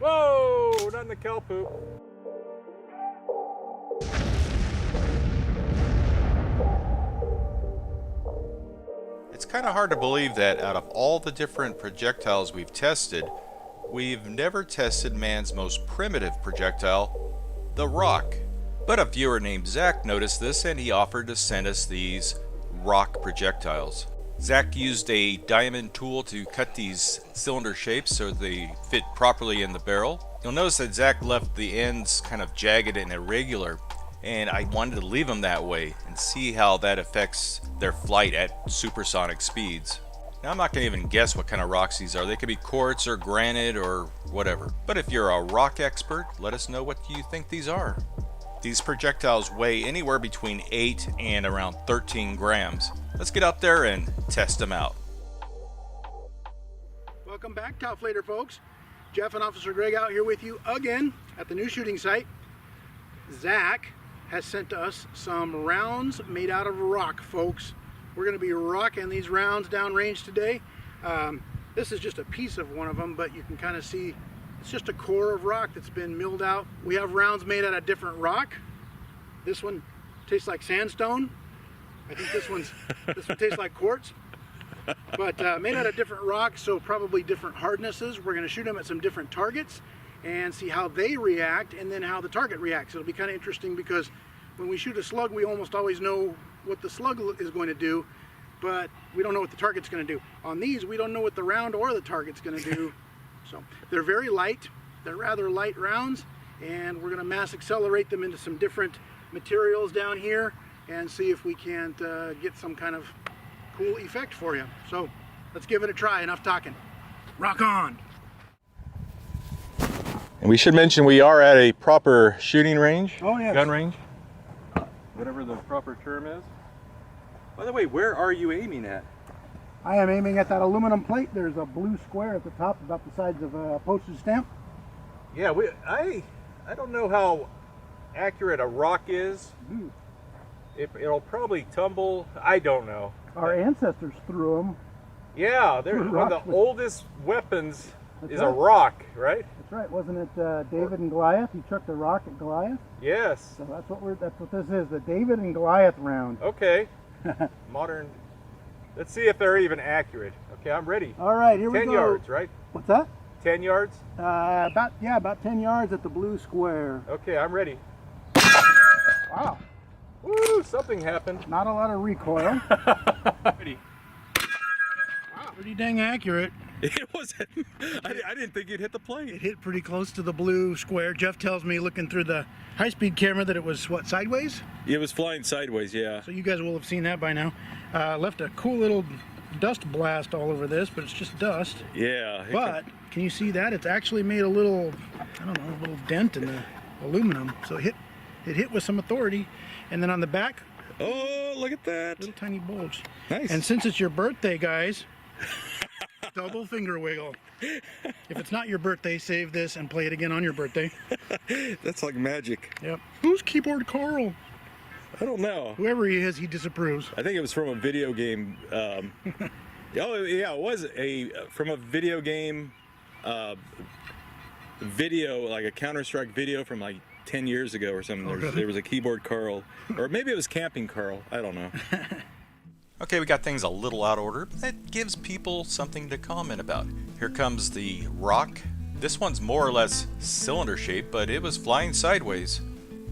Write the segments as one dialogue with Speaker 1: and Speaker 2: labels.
Speaker 1: Whoa, not in the cow poop. It's kind of hard to believe that out of all the different projectiles we've tested, we've never tested man's most primitive projectile, the rock. But a viewer named Zach noticed this and he offered to send us these rock projectiles. Zach used a diamond tool to cut these cylinder shapes so they fit properly in the barrel. You'll notice that Zach left the ends kind of jagged and irregular, and I wanted to leave them that way and see how that affects their flight at supersonic speeds. Now I'm not going to even guess what kind of rocks these are. They could be quartz or granite or whatever. But if you're a rock expert, let us know what you think these are. These projectiles weigh anywhere between 8 and around 13 grams. Let's get out there and test them out.
Speaker 2: Welcome back, TAOFLEDER folks. Jeff and Officer Greg out here with you again at the new shooting site. Zach has sent us some rounds made out of rock, folks. We're going to be rocking these rounds downrange today. This is just a piece of one of them, but you can kind of see it's just a core of rock that's been milled out. We have rounds made out of different rock. This one tastes like sandstone. I think this one tastes like quartz. But made out of different rocks, so probably different hardnesses. We're going to shoot them at some different targets and see how they react and then how the target reacts. It'll be kind of interesting because when we shoot a slug, we almost always know what the slug is going to do, but we don't know what the target's going to do. On these, we don't know what the round or the target's going to do. So they're very light. They're rather light rounds, and we're going to mass accelerate them into some different materials down here and see if we can't get some kind of cool effect for you. So let's give it a try. Enough talking. Rock on.
Speaker 1: And we should mention we are at a proper shooting range.
Speaker 2: Oh, yes.
Speaker 1: Gun range. Whatever the proper term is. By the way, where are you aiming at?
Speaker 2: I am aiming at that aluminum plate. There's a blue square at the top about the size of a postage stamp.
Speaker 1: Yeah, I don't know how accurate a rock is. It'll probably tumble. I don't know.
Speaker 2: Our ancestors threw them.
Speaker 1: Yeah, they're one of the oldest weapons is
Speaker 2: right.
Speaker 1: A rock, right?
Speaker 2: That's right. Wasn't it David and Goliath? He chucked a rock at Goliath.
Speaker 1: Yes.
Speaker 2: So that's what this is. The David and Goliath round.
Speaker 1: Okay. Modern. Let's see if they're even accurate. Okay, I'm ready.
Speaker 2: All right, here we go.
Speaker 1: 10 yards, right?
Speaker 2: What's that?
Speaker 1: 10 yards?
Speaker 2: About 10 yards at the blue square.
Speaker 1: Okay, I'm ready.
Speaker 2: Wow.
Speaker 1: Woo, something happened.
Speaker 2: Not a lot of recoil.
Speaker 1: Ready.
Speaker 2: Wow, pretty dang accurate.
Speaker 1: It wasn't. I didn't think you'd hit the plate.
Speaker 2: It hit pretty close to the blue square. Jeff tells me, looking through the high-speed camera, that it was, what, sideways?
Speaker 1: It was flying sideways, yeah.
Speaker 2: So you guys will have seen that by now. Left a cool little dust blast all over this, but it's just dust.
Speaker 1: Yeah.
Speaker 2: But can you see that? It's actually made a little, I don't know, a little dent in the aluminum. So it hit with some authority. And then on the back,
Speaker 1: oh, look at that.
Speaker 2: Little tiny bulge.
Speaker 1: Nice.
Speaker 2: And since it's your birthday, guys, double finger wiggle. If it's not your birthday, save this and play it again on your birthday.
Speaker 1: That's like magic.
Speaker 2: Yep. Who's Keyboard Carl?
Speaker 1: I don't know.
Speaker 2: Whoever he is, he disapproves.
Speaker 1: I think it was from a video game. Oh, yeah, it was from a video game video, like a Counter-Strike video from like 10 years ago or something. There was a Keyboard Carl, or maybe it was Camping Carl. I don't know. Okay, we got things a little out of order, but that gives people something to comment about. Here comes the rock. This one's more or less cylinder shaped, but it was flying sideways.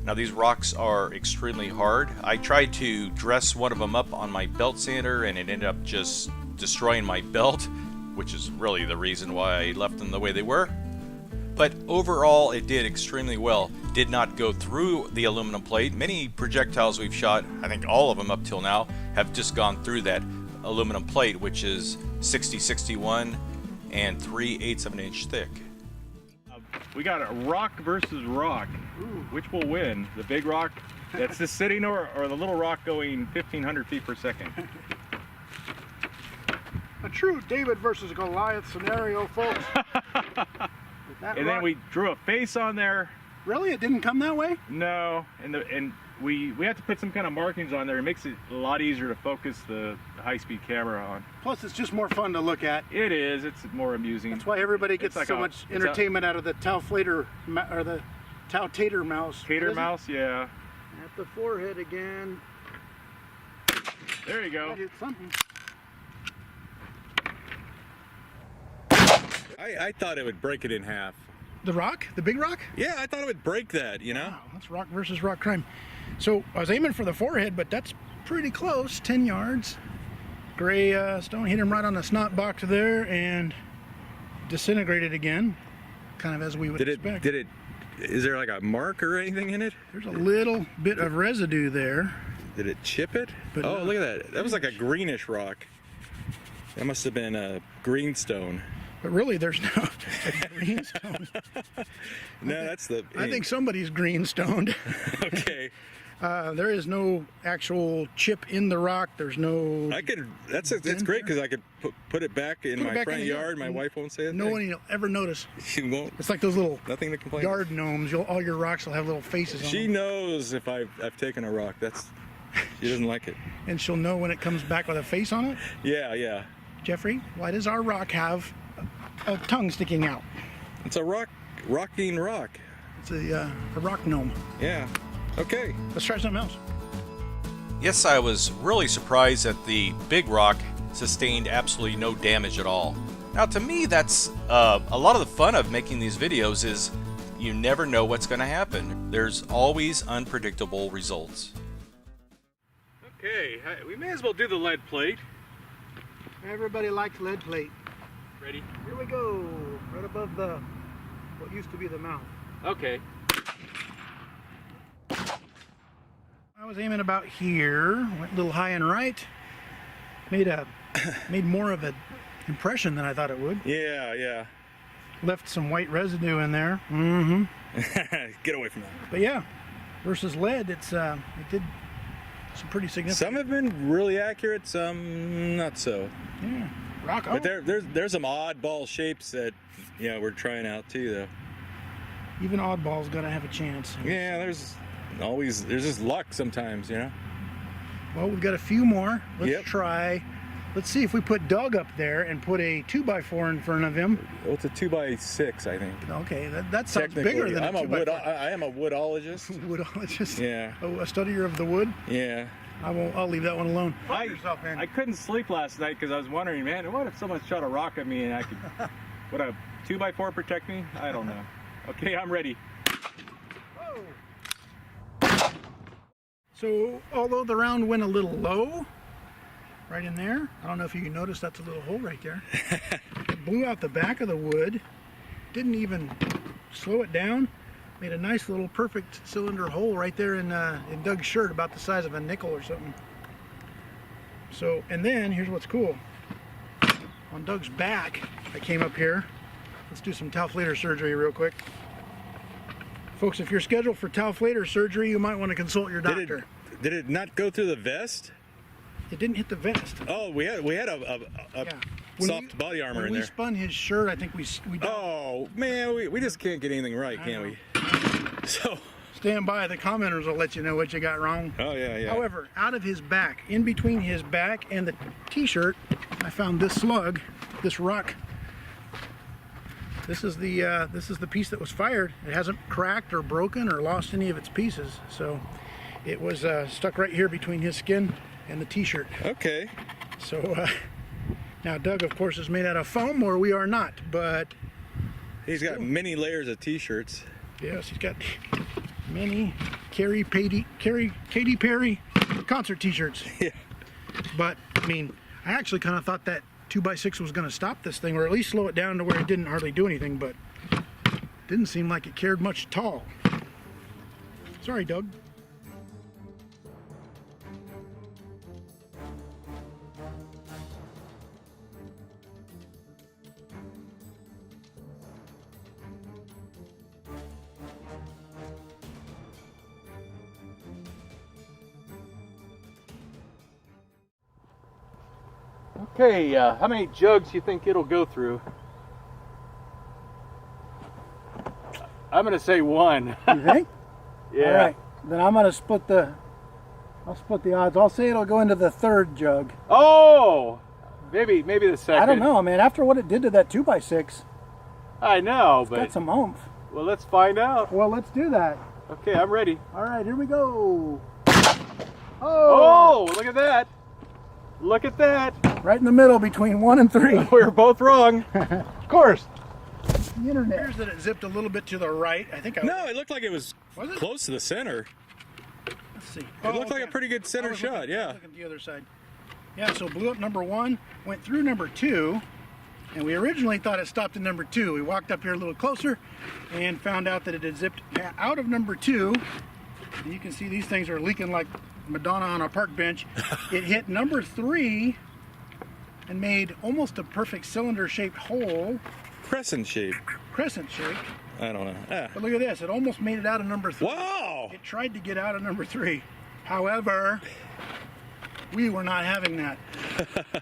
Speaker 1: Now these rocks are extremely hard. I tried to dress one of them up on my belt sander and it ended up just destroying my belt, which is really the reason why I left them the way they were. But overall it did extremely well. Did not go through the aluminum plate. Many projectiles we've shot, I think all of them up till now, have just gone through that aluminum plate, which is 60-61 and 3/8 of an inch thick. We got a rock versus rock. Ooh. Which will win? The big rock that's just sitting or the little rock going 1,500 feet per second?
Speaker 2: A true David versus Goliath scenario, folks.
Speaker 1: And then we drew a face on there.
Speaker 2: Really? It didn't come that way?
Speaker 3: No, and we have to put some kind of markings on there. It makes it a lot easier to focus the high-speed camera on.
Speaker 2: Plus, it's just more fun to look at.
Speaker 3: It is. It's more amusing.
Speaker 2: That's why everybody gets
Speaker 3: like
Speaker 2: so much entertainment out of the or the TAOFLEDERMAUS.
Speaker 3: Tater mouse, yeah.
Speaker 2: At the forehead again.
Speaker 3: There you go.
Speaker 2: That hit something.
Speaker 1: I thought it would break it in half.
Speaker 2: The rock? The big rock?
Speaker 1: Yeah, I thought it would break that, you know?
Speaker 2: Wow, that's rock versus rock crime. So I was aiming for the forehead, but that's pretty close, 10 yards. Gray stone hit him right on the snot box there and disintegrated again, kind of as we would expect.
Speaker 1: Is there like a mark or anything in it?
Speaker 2: There's a little bit of residue there.
Speaker 1: Did it chip it?
Speaker 2: But
Speaker 1: oh, look at that. That was like a greenish rock. That must have been a greenstone.
Speaker 2: But really, there's no greenstone.
Speaker 1: No, that's the...
Speaker 2: I think somebody's greenstoned.
Speaker 1: Okay.
Speaker 2: There is no actual chip in the rock. There's no...
Speaker 1: That's great because I could put it back in my front yard. My wife won't say anything.
Speaker 2: No one will ever notice.
Speaker 1: She won't.
Speaker 2: It's like those little
Speaker 1: nothing to complain.
Speaker 2: Yard gnomes. All your rocks will have little faces on them.
Speaker 1: She knows if I've taken a rock. She doesn't like it.
Speaker 2: And she'll know when it comes back with a face on it?
Speaker 1: Yeah, yeah.
Speaker 2: Jeffrey, why does our rock have a tongue sticking out?
Speaker 1: It's a rocking rock.
Speaker 2: It's a rock gnome.
Speaker 1: Yeah. Okay.
Speaker 2: Let's try something else.
Speaker 1: Yes, I was really surprised that the big rock sustained absolutely no damage at all. Now, to me, that's a lot of the fun of making these videos is you never know what's going to happen. There's always unpredictable results.
Speaker 3: Okay, we may as well do the lead plate.
Speaker 2: Everybody likes lead plate.
Speaker 3: Ready?
Speaker 2: Here we go. Right above what used to be the mouth.
Speaker 3: Okay.
Speaker 2: I was aiming about here, went a little high and right. Made more of an impression than I thought it would.
Speaker 1: Yeah, yeah.
Speaker 2: Left some white residue in there. Mm-hmm.
Speaker 1: Get away from that.
Speaker 2: But yeah, versus lead, it did some pretty significant.
Speaker 1: Some have been really accurate, some not so.
Speaker 2: Yeah. Rock.
Speaker 1: But there's some oddball shapes that we're trying out too, though.
Speaker 2: Even oddballs gotta have a chance.
Speaker 1: Yeah, there's just luck sometimes, you know.
Speaker 2: Well, we've got a few more.
Speaker 1: Yep.
Speaker 2: Try. Let's see if we put Doug up there and put a 2x4 in front of him.
Speaker 1: Well, it's a 2x6, I think.
Speaker 2: Okay, that sounds bigger than a 2x4.
Speaker 1: I am a woodologist.
Speaker 2: Woodologist.
Speaker 1: Yeah.
Speaker 2: Oh, a studier of the wood.
Speaker 1: Yeah.
Speaker 2: I'll leave that one alone.
Speaker 3: I couldn't sleep last night because I was wondering, man, what if someone shot a rock at me and I could... Would a 2x4 protect me? I don't know. Okay, I'm ready.
Speaker 2: Whoa. So, although the round went a little low, right in there, I don't know if you can notice that's a little hole right there. It blew out the back of the wood, didn't even slow it down. Made a nice little perfect cylinder hole right there in Doug's shirt, about the size of a nickel or something. So, and then here's what's cool. On Doug's back, I came up here. Let's do some TAOFLEDER surgery real quick. Folks, if you're scheduled for TAOFLEDER surgery, you might want to consult your doctor.
Speaker 1: Did it not go through the vest?
Speaker 2: It didn't hit the vest.
Speaker 1: Oh, we had a soft body armor in there.
Speaker 2: When we spun his shirt, I think we
Speaker 1: Oh, man, we just can't get anything right, can we? So
Speaker 2: stand by, the commenters will let you know what you got wrong.
Speaker 1: Oh, yeah, yeah.
Speaker 2: However, out of his back, in between his back and the t-shirt, I found this slug, this rock. This is the piece that was fired. It hasn't cracked or broken or lost any of its pieces. So it was stuck right here between his skin and the t-shirt.
Speaker 1: Okay.
Speaker 2: So now Doug, of course, is made out of foam, where we are not, but
Speaker 1: he's got many layers of t-shirts.
Speaker 2: Yes, he's got many Katy Perry concert t-shirts.
Speaker 1: Yeah.
Speaker 2: But I mean, I actually kind of thought that 2x6 was going to stop this thing, or at least slow it down to where it didn't hardly do anything, but didn't seem like it cared much at all. Sorry, Doug.
Speaker 3: Okay, how many jugs do you think it'll go through? I'm gonna say 1.
Speaker 2: You think?
Speaker 3: Yeah.
Speaker 2: All right. Then I'm gonna split the. I'll split the odds. I'll say it'll go into the third jug.
Speaker 3: Oh, maybe the second.
Speaker 2: I don't know, man. After what it did to that 2x6,
Speaker 3: I know,
Speaker 2: it's
Speaker 3: but
Speaker 2: got some oomph.
Speaker 3: well, let's find out.
Speaker 2: Well, let's do that.
Speaker 3: Okay, I'm ready.
Speaker 2: All right, here we go.
Speaker 3: Oh, look at that! Look at that!
Speaker 2: Right in the middle between 1 and 3.
Speaker 3: We were both wrong.
Speaker 2: Of course. The internet.
Speaker 4: Here's that it zipped a little bit to the right. I think I
Speaker 1: No, it looked like it was
Speaker 4: Was it?
Speaker 1: close to the center.
Speaker 4: Let's see.
Speaker 1: It looked like a pretty good center shot,
Speaker 4: Look
Speaker 1: yeah.
Speaker 4: at the other side. Yeah, so blew up number 1, went through number 2, and we originally thought it stopped at number 2. We walked up here a little closer and found out that it had zipped out of number 2. And you can see these things are leaking like Madonna on a park bench. It hit number 3 and made almost a perfect cylinder-shaped hole,
Speaker 1: Crescent shape.
Speaker 4: crescent shape.
Speaker 1: I don't know. Ah.
Speaker 4: But look at this, it almost made it out of number 3.
Speaker 1: Wow!
Speaker 4: It tried to get out of number 3. However, we were not having that.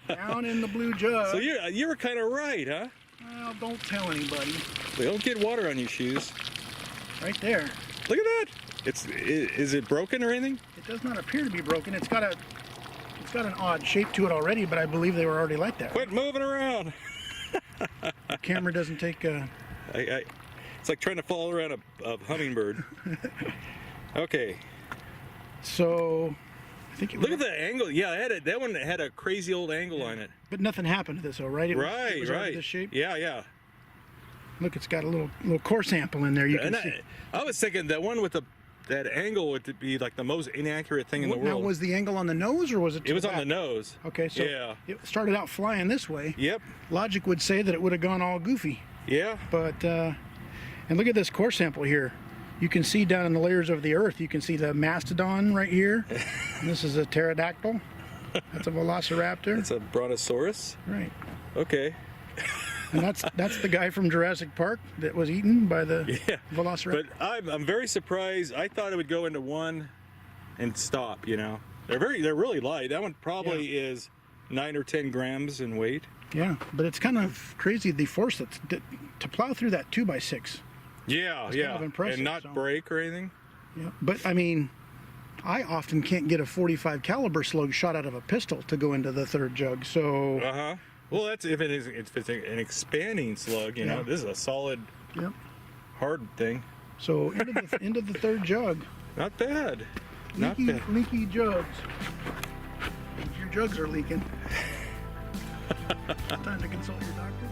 Speaker 4: Down in the blue jug.
Speaker 1: So you were kind of right, huh?
Speaker 4: Well, don't tell anybody.
Speaker 1: Don't get water on your shoes.
Speaker 4: Right there.
Speaker 1: Look at that. Is it broken or anything?
Speaker 4: It does not appear to be broken. It's got an odd shape to it already, but I believe they were already like that.
Speaker 1: Quit moving around.
Speaker 4: The camera doesn't take.
Speaker 1: It's like trying to follow around a hummingbird. Okay.
Speaker 4: So, I think.
Speaker 1: Look at the angle. Yeah, that one had a crazy old angle on it.
Speaker 4: But nothing happened to this, though, right? It was already
Speaker 1: Right.
Speaker 4: This shape.
Speaker 1: Yeah.
Speaker 4: Look, it's got a little core sample in there. You can
Speaker 1: And
Speaker 4: see.
Speaker 1: I was thinking that one with that angle would be like the most inaccurate thing in the
Speaker 4: Now,
Speaker 1: world.
Speaker 4: was the angle on the nose, or was it?
Speaker 1: It was on the nose.
Speaker 4: Okay, so
Speaker 1: Yeah.
Speaker 4: it started out flying this way.
Speaker 1: Yep.
Speaker 4: Logic would say that it would have gone all goofy.
Speaker 1: Yeah.
Speaker 4: But and look at this core sample here. You can see down in the layers of the earth, you can see the mastodon right here. And this is a pterodactyl. That's a velociraptor.
Speaker 1: It's a brontosaurus.
Speaker 4: Right.
Speaker 1: Okay.
Speaker 4: And that's the guy from Jurassic Park that was eaten by the velociraptor.
Speaker 1: But I'm very surprised. I thought it would go into one and stop. You know, they're really light. That one probably is 9 or 10 grams in weight.
Speaker 4: Yeah, but it's kind of crazy the force to plow through that 2x6.
Speaker 1: Yeah,
Speaker 4: Kind of impressive,
Speaker 1: and not
Speaker 4: so.
Speaker 1: break or anything.
Speaker 4: Yeah, but I mean, I often can't get a .45 caliber slug shot out of a pistol to go into the third jug. So
Speaker 1: Well, that's if it's an expanding slug. You know, this is a solid, hard thing.
Speaker 4: So into the third jug.
Speaker 1: Not bad. Not bad.
Speaker 4: Leaky jugs. If your jugs are leaking, it's time to consult your doctor.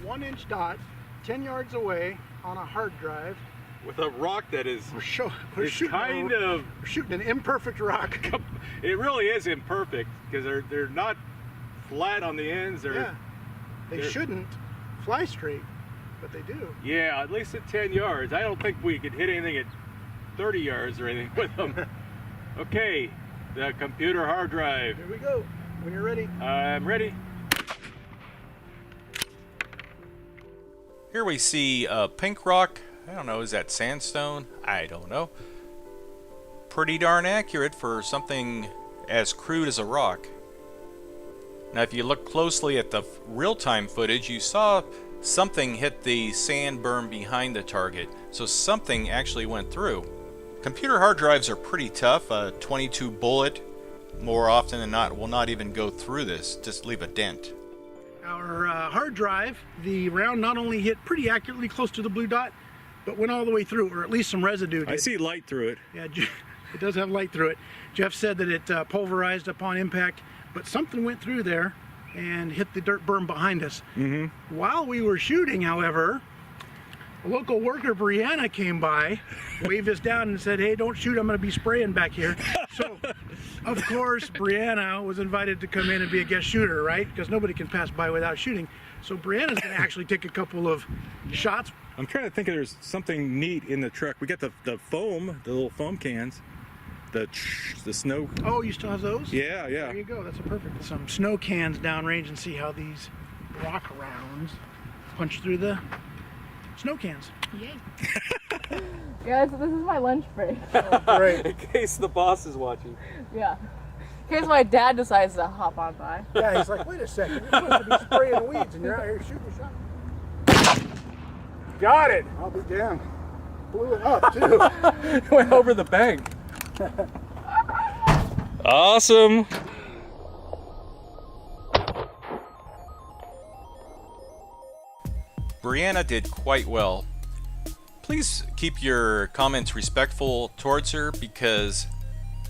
Speaker 4: One-inch dot, 10 yards away on a hard drive.
Speaker 1: With a rock that is
Speaker 4: We're
Speaker 1: it's
Speaker 4: shooting
Speaker 1: kind of.
Speaker 4: we're shooting an imperfect rock.
Speaker 1: It really is imperfect because they're not flat on the ends.
Speaker 4: They shouldn't fly straight, but they do.
Speaker 1: Yeah, at least at 10 yards. I don't think we could hit anything at 30 yards or anything with them. Okay, the computer hard drive.
Speaker 4: Here we go. When you're ready.
Speaker 1: I'm ready.
Speaker 5: Here we see pink rock. I don't know, is that sandstone? I don't know. Pretty darn accurate for something as crude as a rock. Now if you look closely at the real-time footage, you saw something hit the sand berm behind the target. So something actually went through. Computer hard drives are pretty tough. A 22 bullet, more often than not, will not even go through this, just leave a dent.
Speaker 4: Our hard drive, the round not only hit pretty accurately close to the blue dot, but went all the way through, or at least some residue did.
Speaker 1: I see light through it.
Speaker 4: Yeah, it does have light through it. Jeff said that it pulverized upon impact, but something went through there and hit the dirt berm behind us. Mm-hmm. While we were shooting, however, a local worker, Brianna, came by, waved us down and said, "Hey, don't shoot, I'm going to be spraying back here." So, of course, Brianna was invited to come in and be a guest shooter, right? Because nobody can pass by without shooting. So Brianna's going to actually take a couple of shots.
Speaker 1: I'm trying to think if there's something neat in the truck. We got the foam, the little foam cans, the snow.
Speaker 4: Oh, you still have those?
Speaker 1: Yeah.
Speaker 4: There you go. That's a perfect. Some snow cans downrange and see how these rock rounds punch through the snow cans.
Speaker 6: Yay. Guys, this is my lunch break.
Speaker 4: Great.
Speaker 3: In case the boss is watching.
Speaker 6: Yeah. In case my dad decides to hop on by.
Speaker 2: Yeah, he's like, wait a second, you're supposed to be spraying weeds and you're out here shooting a shot.
Speaker 3: Got it.
Speaker 2: I'll be damned. Blew it up too.
Speaker 3: Went over the bank. Awesome.
Speaker 5: Brianna did quite well. Please keep your comments respectful towards her, because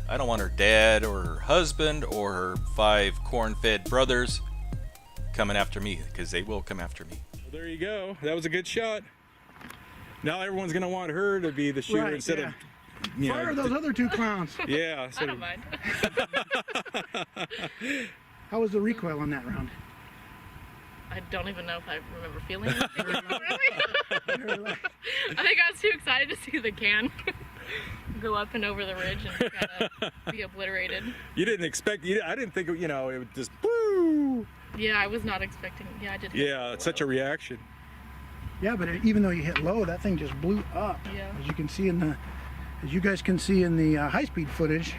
Speaker 5: I don't want her dad or her husband or her 5 corn-fed brothers coming after me, because they will come after me.
Speaker 1: Well, there you go. That was a good shot. Now everyone's gonna want her to be the shooter
Speaker 4: Right,
Speaker 1: instead
Speaker 4: yeah.
Speaker 1: of, you know,
Speaker 4: Fire those other 2 clowns.
Speaker 1: yeah.
Speaker 6: I don't mind.
Speaker 4: How was the recoil on that round?
Speaker 6: I don't even know if I remember feeling it. I think I was too excited to see the can go up and over the ridge and kind of be obliterated.
Speaker 1: You didn't expect. I didn't think. You know, it would just. Woo!
Speaker 6: Yeah, I was not expecting. Yeah, I did.
Speaker 1: Yeah, it's such a reaction.
Speaker 4: Yeah, but even though you hit low, that thing just blew up.
Speaker 6: Yeah.
Speaker 4: As you can see in the, as you guys can see in the high-speed footage,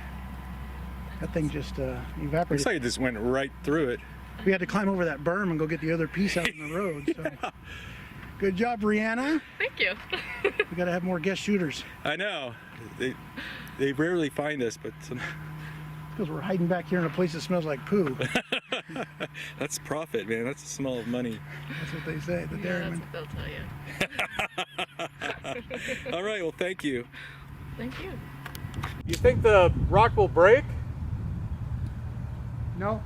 Speaker 4: that thing just
Speaker 1: Looks
Speaker 4: evaporated.
Speaker 1: like it just went right through it.
Speaker 4: We had to climb over that berm and go get the other piece out in the road. So.
Speaker 1: Yeah.
Speaker 4: Good job, Brianna.
Speaker 6: Thank you.
Speaker 4: We got to have more guest shooters
Speaker 1: I know. They rarely find us, but
Speaker 4: because we're hiding back here in a place that smells like poo.
Speaker 1: that's profit, man. That's the smell of money.
Speaker 4: That's what they say. The
Speaker 6: Yeah,
Speaker 4: dairymen.
Speaker 6: that's what they'll tell you.
Speaker 1: All right. Well, thank you.
Speaker 6: Thank you.
Speaker 3: You think the rock will break?
Speaker 4: No,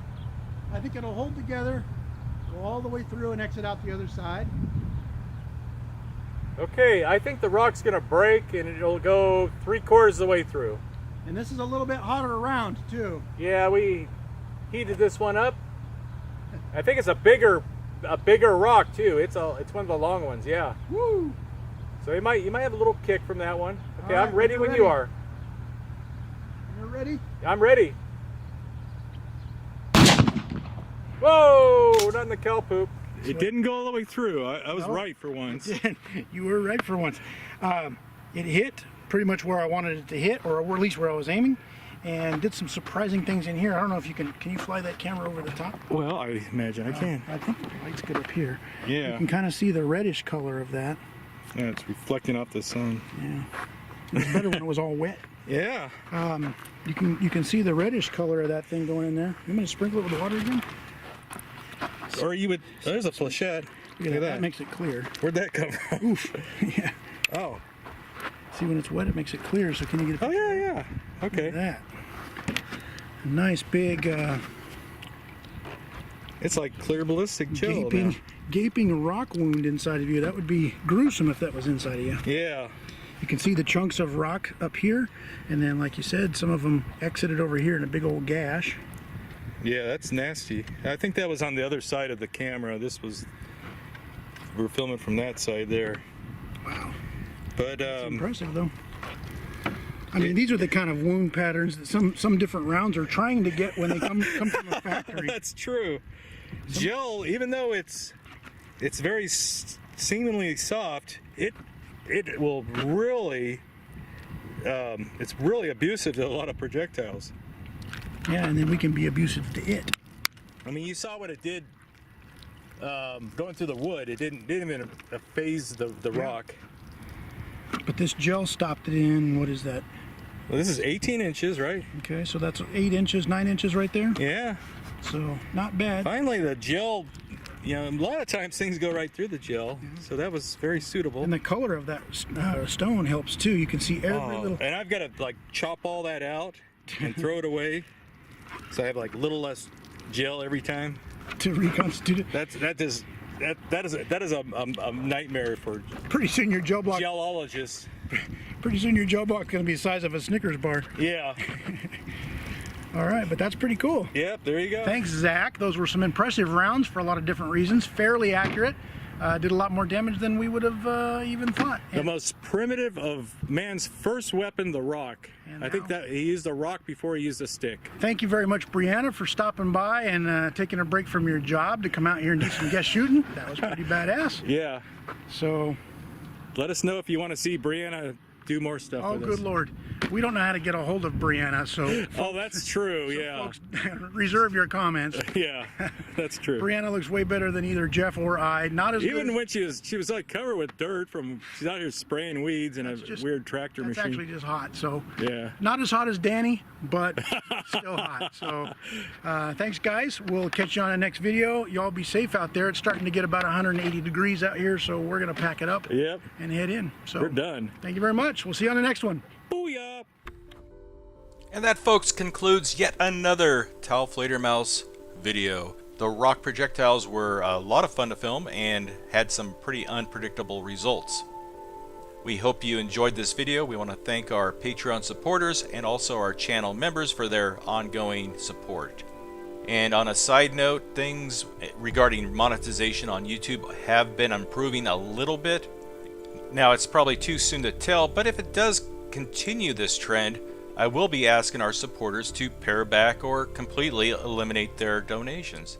Speaker 4: I think it'll hold together, go all the way through and exit out the other side.
Speaker 3: Okay, I think the rock's gonna break and it'll go 3/4 of the way through.
Speaker 4: And this is a little bit hotter around too.
Speaker 3: Yeah, we heated this one up. I think it's a bigger rock too. It's one of the long ones. Yeah.
Speaker 4: Woo!
Speaker 3: So you might have a little kick from that one. Okay,
Speaker 4: All right,
Speaker 3: I'm ready
Speaker 4: you're
Speaker 3: when
Speaker 4: ready.
Speaker 3: you are.
Speaker 4: You're ready?
Speaker 3: I'm ready. Whoa! Not in the cow poop.
Speaker 1: It didn't go all the way through. I was
Speaker 4: No.
Speaker 1: right for once.
Speaker 4: You were right for once. It hit pretty much where I wanted it to hit, or at least where I was aiming, and did some surprising things in here. I don't know if you can you fly that camera over the top?
Speaker 1: Well, I imagine I can.
Speaker 4: I think the light's good up here. You
Speaker 1: Yeah.
Speaker 4: can kind of see the reddish color of that.
Speaker 1: Yeah, it's reflecting off the sun.
Speaker 4: Yeah. It was better when it was all wet.
Speaker 1: Yeah.
Speaker 4: You can see the reddish color of that thing going in there. You want me to sprinkle it with water again?
Speaker 1: Or you would. Oh, there's a flechette. Look at
Speaker 4: That
Speaker 1: that.
Speaker 4: makes it clear.
Speaker 1: Where'd that come from?
Speaker 4: Oof. Yeah.
Speaker 1: Oh.
Speaker 4: See, when it's wet, it makes it clear. So can you get a
Speaker 1: Oh
Speaker 4: picture
Speaker 1: yeah,
Speaker 4: of
Speaker 1: yeah. Okay.
Speaker 4: that? A nice big
Speaker 1: It's like clear ballistic gel now.
Speaker 4: gaping rock wound inside of you. That would be gruesome if that was inside of you.
Speaker 1: Yeah.
Speaker 4: You can see the chunks of rock up here, and then, like you said, some of them exited over here in a big old gash.
Speaker 1: Yeah, that's nasty. I think that was on the other side of the camera. This was. We were filming from that side there.
Speaker 4: Wow.
Speaker 1: But
Speaker 4: Impressive, though. I mean, these are the kind of wound patterns that some different rounds are trying to get when they come from a factory.
Speaker 1: that's true. Gel, even though it's very seemingly soft, it will really it's really abusive to a lot of projectiles.
Speaker 4: Yeah, and then we can be abusive to it.
Speaker 1: I mean, you saw what it did going through the wood. It didn't even phase the rock.
Speaker 4: But this gel stopped it in, what is that?
Speaker 1: Well, this is 18 inches, right?
Speaker 4: Okay, so that's 8 inches, 9 inches right there.
Speaker 1: Yeah.
Speaker 4: So not bad.
Speaker 1: Finally, the gel. You know, a lot of times things go right through the gel, so that was very suitable.
Speaker 4: And the color of that stone helps too. You can see every little.
Speaker 1: And I've got to like chop all that out and throw it away, so I have like a little less gel every time.
Speaker 4: To reconstitute it.
Speaker 1: That is a nightmare for
Speaker 4: Pretty soon your gel block.
Speaker 1: gelologists.
Speaker 4: Pretty soon your gel block's going to be the size of a Snickers bar.
Speaker 1: Yeah.
Speaker 4: All right, but that's pretty cool.
Speaker 1: Yep. There you go.
Speaker 4: Thanks, Zach. Those were some impressive rounds for a lot of different reasons. Fairly accurate. Did a lot more damage than we would have even thought.
Speaker 1: The most primitive of man's first weapon, the rock.
Speaker 4: And
Speaker 1: I think
Speaker 4: now-
Speaker 1: that he used the rock before he used a stick.
Speaker 4: Thank you very much, Brianna, for stopping by and taking a break from your job to come out here and do some guest shooting. That was pretty badass.
Speaker 1: Yeah.
Speaker 4: So
Speaker 1: let us know if you want to see Brianna do more stuff
Speaker 4: Oh,
Speaker 1: with
Speaker 4: good
Speaker 1: us.
Speaker 4: Lord. We don't know how to get a hold of Brianna, so
Speaker 1: Oh, that's true, yeah.
Speaker 4: folks, reserve your comments.
Speaker 1: Yeah, that's true.
Speaker 4: Brianna looks way better than either Jeff or I. Not as
Speaker 1: Even
Speaker 4: good.
Speaker 1: when she was like covered with dirt from, she's out here spraying weeds in a weird tractor
Speaker 4: That's
Speaker 1: machine.
Speaker 4: actually just hot. So
Speaker 1: Yeah.
Speaker 4: not as hot as Danny, but still hot. So thanks, guys. We'll catch you on the next video. Y'all be safe out there. It's starting to get about 180 degrees out here, so we're gonna pack it up
Speaker 1: Yep,
Speaker 4: and head in. So
Speaker 1: we're done.
Speaker 4: thank you very much. We'll see you on the next one.
Speaker 1: Booyah!
Speaker 5: And that, folks, concludes yet another TAOFLEDERMAUS video. The rock projectiles were a lot of fun to film and had some pretty unpredictable results. We hope you enjoyed this video. We want to thank our Patreon supporters and also our channel members for their ongoing support. And on a side note, things regarding monetization on YouTube have been improving a little bit. Now, it's probably too soon to tell, but if it does continue this trend, I will be asking our supporters to pare back or completely eliminate their donations.